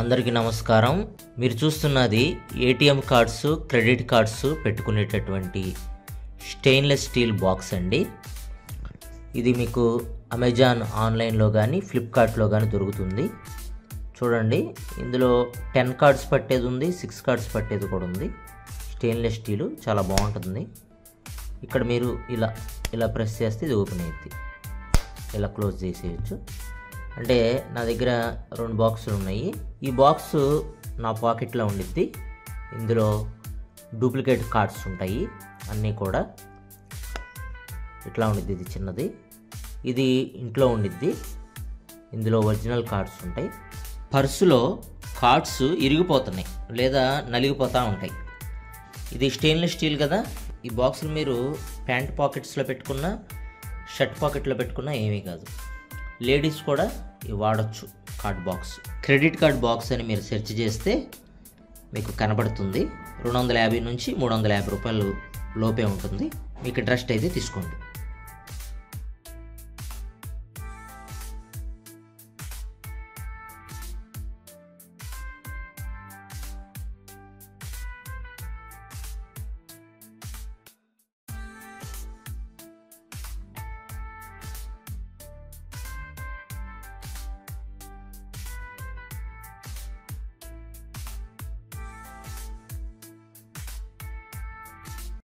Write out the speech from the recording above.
అందరికీ నమస్కారం. మీరు చూస్తున్నది ఏటీఎం కార్డ్స్, క్రెడిట్ కార్డ్స్ పెట్టుకునేటటువంటి స్టెయిన్లెస్ స్టీల్ బాక్స్ అండి. ఇది మీకు అమెజాన్ ఆన్లైన్లో కానీ ఫ్లిప్కార్ట్లో కానీ దొరుకుతుంది. చూడండి, ఇందులో 10 కార్డ్స్ పట్టేది ఉంది, 6 కార్డ్స్ పట్టేది కూడా ఉంది. స్టెయిన్లెస్ స్టీలు చాలా బాగుంటుంది. ఇక్కడ మీరు ఇలా ప్రెస్ చేస్తే ఇది ఓపెన్ అయ్యింది. ఇలా క్లోజ్ చేసేయచ్చు. అంటే నా దగ్గర 2 బాక్సులు ఉన్నాయి. ఈ బాక్సు నా పాకెట్లో ఉండిద్ది. ఇందులో డూప్లికేట్ కార్డ్స్ ఉంటాయి అన్నీ కూడా. ఇట్లా ఉండిద్ది, ఇది చిన్నది. ఇది ఇంట్లో ఉండిద్ది. ఇందులో ఒరిజినల్ కార్డ్స్ ఉంటాయి. పర్సులో కార్డ్స్ ఇరిగిపోతున్నాయి లేదా నలిగిపోతూ ఉంటాయి. ఇది స్టెయిన్లెస్ స్టీల్ కదా. ఈ బాక్సులు మీరు ప్యాంట్ పాకెట్స్లో పెట్టుకున్నా, షర్ట్ పాకెట్లో పెట్టుకున్నా ఏమీ కాదు. లేడీస్ కూడా ఇవి వాడచ్చు. Card box, credit card box అని మీరు సెర్చ్ చేస్తే మీకు కనబడుతుంది. 250 నుంచి 350 రూపాయలు లోపే ఉంటుంది. మీకు ఇంట్రెస్ట్ అయితే తీసుకోండి.